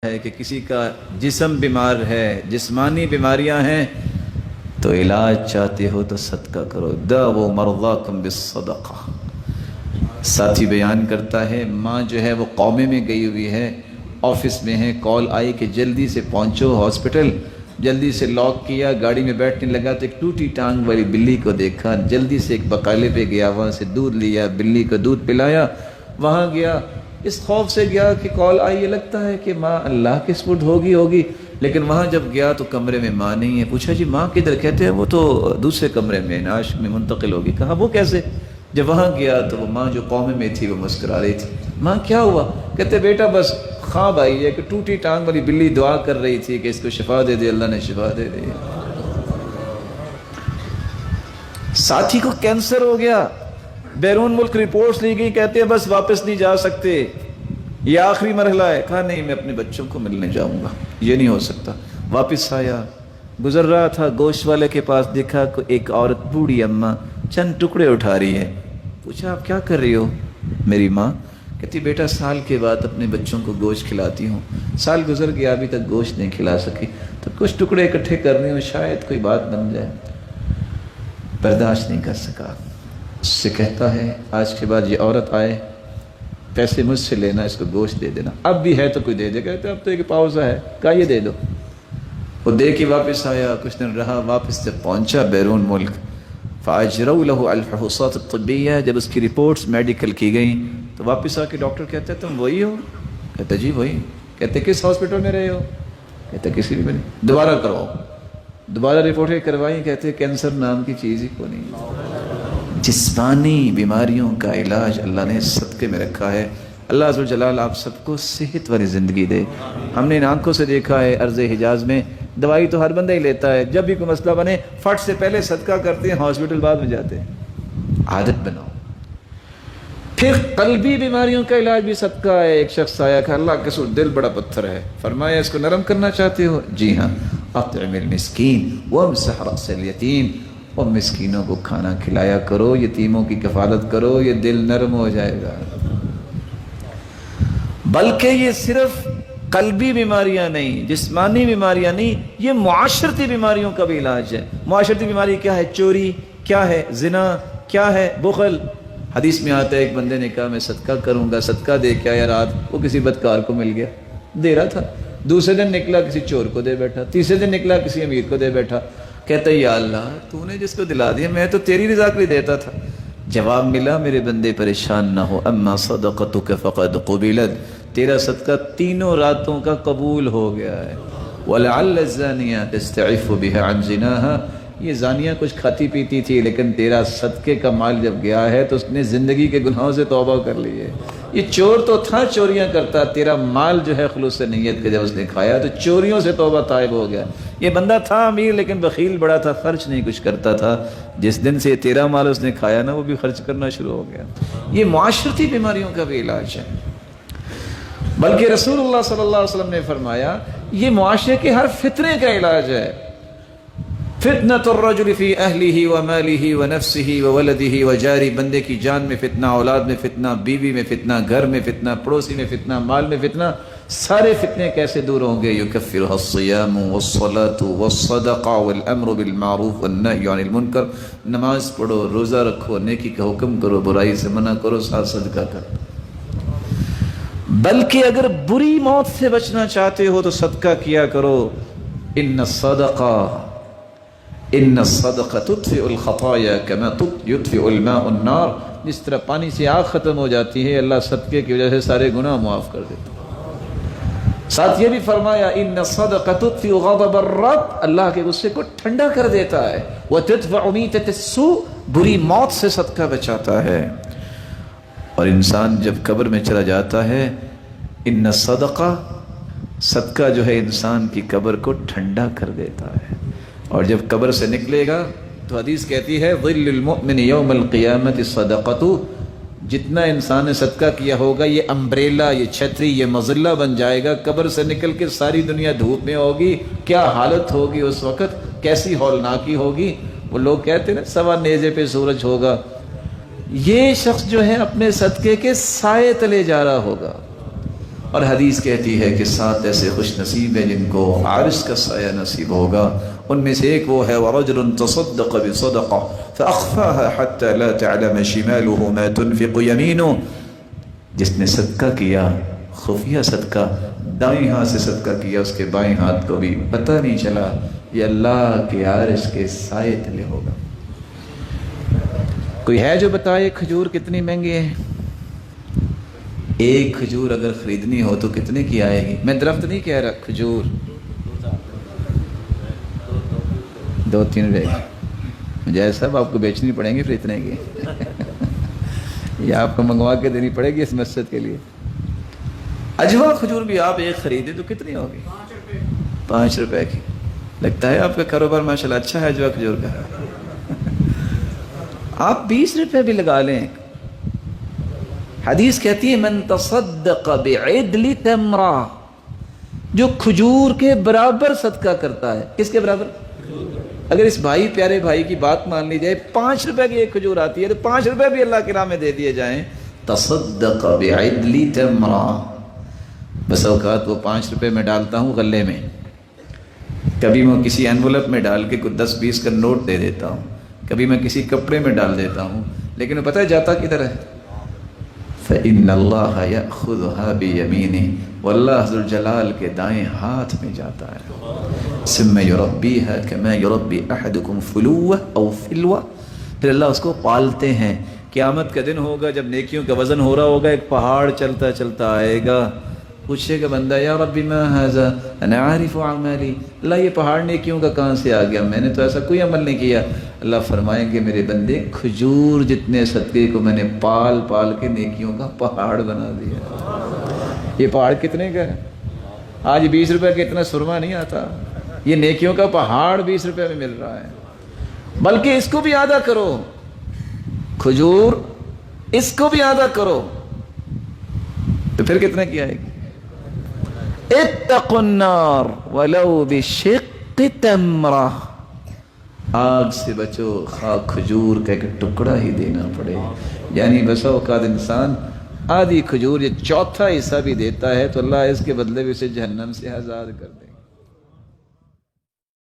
ہے کہ کسی کا جسم بیمار ہے، جسمانی بیماریاں ہیں تو علاج چاہتے ہو تو صدقہ کرو، داؤ مرضاکم بالصدقہ۔ ساتھی بیان کرتا ہے ماں جو ہے وہ قومے میں گئی ہوئی ہے، آفس میں ہے، کال آئی کہ جلدی سے پہنچو ہاسپٹل، جلدی سے لاک کیا، گاڑی میں بیٹھنے لگا تو ایک ٹوٹی ٹانگ والی بلی کو دیکھا، جلدی سے ایک بقالے پہ گیا، وہاں سے دودھ لیا، بلی کو دودھ پلایا، وہاں گیا، اس خوف سے گیا کہ کال آئی، یہ لگتا ہے کہ ماں اللہ کے سپرد ہوگی، لیکن وہاں جب گیا تو کمرے میں ماں نہیں ہے۔ پوچھا جی ماں کدھر؟ کہتے ہیں وہ تو دوسرے کمرے میں نعش میں منتقل ہوگی۔ کہا وہ کیسے؟ جب وہاں گیا تو وہ ماں جو قوم میں تھی وہ مسکرا رہی تھی۔ ماں کیا ہوا؟ کہتے بیٹا بس خواب آئی ہے کہ ٹوٹی ٹانگ والی بلی دعا کر رہی تھی کہ اس کو شفا دے دے، اللہ نے شفا دے دی۔ ساتھی کو کینسر ہو گیا، بیرون ملک رپورٹس لی گئی، کہتے ہیں بس واپس نہیں جا سکتے، یہ آخری مرحلہ ہے۔ کہا نہیں میں اپنے بچوں کو ملنے جاؤں گا، یہ نہیں ہو سکتا۔ واپس آیا، گزر رہا تھا، گوشت والے کے پاس دیکھا کہ ایک عورت بوڑھی اماں چند ٹکڑے اٹھا رہی ہے۔ پوچھا آپ کیا کر رہی ہو؟ میری ماں کہتی بیٹا سال کے بعد اپنے بچوں کو گوشت کھلاتی ہوں، سال گزر گیا ابھی تک گوشت نہیں کھلا سکی، تو کچھ ٹکڑے اکٹھے کر رہی ہوں، شاید کوئی بات بن جائے۔ برداشت نہیں کر سکا، اس سے کہتا ہے آج کے بعد یہ عورت آئے پیسے مجھ سے لینا، اس کو گوشت دے دینا، اب بھی ہے تو کوئی دے دے۔ کہتے اب تو ایک پاؤزہ ہے، کہا یہ دے دو۔ وہ دے کے واپس آیا، کچھ دن رہا، واپس جب پہنچا بیرون ملک، فَأَجْرَوْا لَهُ الْفَحُوصَاتِ الطِّبِّيَّةِ، جب اس کی رپورٹس میڈیکل کی گئیں تو واپس آ کے ڈاکٹر کہتے تم وہی ہو؟ کہتے جی وہی۔ کہتے کس ہاسپٹل میں رہے ہو؟ کہتے کسی بھی نہیں۔ دوبارہ کرواؤ، دوبارہ رپورٹیں کروائی، کہتے کینسر نام کی چیز ہی کو نہیں۔ جسمانی بیماریوں کا علاج اللہ نے صدقے میں رکھا ہے۔ اللہ عز و جلال آپ سب کو صحت والی زندگی دے۔ ہم نے ان آنکھوں سے دیکھا ہے عرض حجاز میں دوائی تو ہر بندہ ہی لیتا ہے، جب بھی کوئی مسئلہ بنے فٹ سے پہلے صدقہ کرتے ہیں، ہاسپٹل بعد میں جاتے ہیں۔ عادت بناؤ۔ پھر قلبی بیماریوں کا علاج بھی صدقہ ہے۔ ایک شخص آیا کہ اللہ کے رسول دل بڑا پتھر ہے، فرمایا اس کو نرم کرنا چاہتے ہو؟ جی ہاں، اطعم المسکین وامسح رأس الیتیم، اور مسکینوں کو کھانا کھلایا کرو، یتیموں کی کفالت کرو، یہ دل نرم ہو جائے گا۔ بلکہ یہ صرف قلبی بیماریاں نہیں، جسمانی بیماریاں نہیں، یہ معاشرتی بیماریوں کا بھی علاج ہے۔ معاشرتی بیماری کیا ہے؟ چوری، کیا ہے؟ زنا، کیا ہے؟ بخل۔ حدیث میں آتا ہے ایک بندے نے کہا میں صدقہ کروں گا، صدقہ دے کے آیا، رات وہ کسی بدکار کو مل گیا، دے رہا تھا، دوسرے دن نکلا کسی چور کو دے بیٹھا، تیسرے دن نکلا کسی امیر کو دے بیٹھا۔ کہتا ہے یا اللہ تو نے جس کو دلا دیا، میں تو تیری رضا کے لیے دیتا تھا۔ جواب ملا میرے بندے پریشان نہ ہو، اما صدقتک فقد قبلت، تیرا صدقہ تینوں راتوں کا قبول ہو گیا ہے۔ وَلَعَلَّ الزَّانِيَةَ تَسْتَعِفُ بِهَا عَنْ زِنَاهَا، یہ زانیہ کچھ کھاتی پیتی تھی لیکن تیرا صدقے کا مال جب گیا ہے تو اس نے زندگی کے گناہوں سے توبہ کر لی ہے۔ یہ چور تو تھا، چوریاں کرتا، تیرا مال جو ہے خلوص نیت کے جب اس نے کھایا تو چوریوں سے توبہ طائب ہو گیا۔ یہ بندہ تھا امیر لیکن بخیل بڑا تھا، خرچ نہیں کچھ کرتا تھا، جس دن سے تیرا مال اس نے کھایا نا وہ بھی خرچ کرنا شروع ہو گیا۔ یہ معاشرتی بیماریوں کا بھی علاج ہے۔ بلکہ رسول اللہ صلی اللہ علیہ وسلم نے فرمایا یہ معاشرے کے ہر فتنے کا علاج ہے۔ فتنۃ الرجل فی اہلہ ومالہ ونفسہ وولدہ وجارہ، بندے کی جان میں فتنہ، اولاد میں فتنہ، بیوی میں فتنہ، گھر میں فتنہ، پڑوسی میں فتنہ، مال میں فتنہ، سارے فتنے کیسے دور ہوں گے؟ یکفرھا الصیام والصلاۃ والصدقہ والامر بالمعروف والنہی عن المنکر، نماز پڑھو، روزہ رکھو، نیکی کا حکم کرو، برائی سے منع کرو، ساتھ صدقہ کرو۔ بلکہ اگر بری موت سے بچنا چاہتے ہو تو صدقہ کیا کرو۔ ان الصدقہ تطفئ الخطایا کما یطفئ الماء النار، جس طرح پانی سے آگ ختم ہو جاتی ہے، اللہ صدقے کی وجہ سے سارے گناہ معاف کر دیتا ہے۔ ساتھ یہ بھی فرمایا ان الصدقہ تطفئ غضب الرب، اللہ کے غصے کو ٹھنڈا کر دیتا ہے، وتدفع میتۃ السوء، بری موت سے صدقہ بچاتا ہے۔ اور انسان جب قبر میں چلا جاتا ہے، ان الصدقہ، صدقہ جو ہے انسان کی قبر کو ٹھنڈا کر دیتا ہے، اور جب قبر سے نکلے گا تو حدیث کہتی ہے ظل المؤمن یوم القیامت صدقۃ، جتنا انسان نے صدقہ کیا ہوگا یہ امبریلا، یہ چھتری، یہ مظلہ بن جائے گا۔ قبر سے نکل کے ساری دنیا دھوپ میں ہوگی، کیا حالت ہوگی اس وقت، کیسی ہولناکی ہوگی۔ وہ لوگ کہتے ہیں نا سوا نیزے پہ سورج ہوگا، یہ شخص جو ہے اپنے صدقے کے سائے تلے جا رہا ہوگا۔ اور حدیث کہتی ہے کہ 7 ایسے خوش نصیب ہیں جن کو عرش کا سایہ نصیب ہوگا. ان میں سے ایک وہ ہے وَرَجُلٌ تَصَدَّقَ بِصَدَقَةٍ فَأَخْفَاهَا حَتَّى لَا تَعْلَمَ شِمَالُهُ مَا تُنْفِقُ يَمِينُهُ. جس نے صدقہ کیا، خفیہ صدقہ، دائیں ہاتھ سے صدقہ کیا، اس کے بائیں ہاتھ کو بھی پتہ نہیں چلا، یہ اللہ کے عرش کے سائے تلے ہوگا. کوئی ہے جو بتائے کھجور کتنی مہنگی ہے؟ ایک کھجور اگر خریدنی ہو تو کتنے کی آئے گی؟ میں درخت نہیں کہہ رہا، کھجور 2-3 روپے کی. مجھے صاحب آپ کو بیچنی پڑیں گی پھر اتنے کی یا آپ کو منگوا کے دینی پڑے گی اس مسجد کے لیے. اجوا کھجور بھی آپ ایک خریدیں تو کتنی ہوگی؟ 5 روپے کی. لگتا ہے آپ کا کاروبار ماشاءاللہ اچھا ہے اجوا کھجور کا. آپ 20 روپے بھی لگا لیں. حدیث کہتی ہے من تصدق بعدل تمرہ، جو کھجور کے برابر صدقہ کرتا ہے. کس کے برابر؟ اگر اس بھائی پیارے بھائی کی بات مان لی جائے، 5 روپے کی ایک کھجور آتی ہے تو 5 روپے بھی اللہ کی راہ میں دے دیے جائیں. تصدق بعدل تمرہ. بس اوقات وہ 5 روپے میں ڈالتا ہوں غلے میں، کبھی میں کسی انولپ میں ڈال کے 10-20 کا نوٹ دے دیتا ہوں، کبھی میں کسی کپڑے میں ڈال دیتا ہوں، لیکن وہ پتہ ہے جاتا کدھر ہے؟ فَإِنَّ اللَّهَ يَأْخُذُهَا بِيَمِينِهِ، واللہ ذو الجلال کے دائیں ہاتھ میں جاتا ہے. ثُمَّ يُرَبِّيهَا كَمَا يُرَبِّي أَحَدُكُمْ فُلُوَّةً أَوْ فِلْوَةً. پھر اللہ اس کو پالتے ہیں. قیامت کا دن ہوگا جب نیکیوں کا وزن ہو رہا ہوگا، ایک پہاڑ چلتا چلتا آئے گا. پوچھے گا بندہ یا ربی ما ھذا انا عارف اعمالی، اللہ یہ پہاڑ نیکیوں کا کہاں سے آ گیا، میں نے تو ایسا کوئی عمل نہیں کیا. اللہ فرمائیں گے میرے بندے کھجور جتنے صدقے کو میں نے پال پال کے نیکیوں کا پہاڑ بنا دیا. یہ پہاڑ کتنے کا ہے؟ آج 20 روپے کا اتنا سرما نہیں آتا، یہ نیکیوں کا پہاڑ 20 روپے میں مل رہا ہے. بلکہ اس کو بھی آدھا کرو، کھجور اس کو بھی آدھا کرو تو پھر کتنے کی آئے گی؟ اتقوا النار ولو بشق تمرہ. آگ سے بچو خواہ کھجور کا ایک ٹکڑا ہی دینا پڑے. یعنی بسا اوقات انسان آدھی کھجور یا چوتھا حصہ بھی دیتا ہے تو اللہ اس کے بدلے میں اسے جہنم سے آزاد کر دے.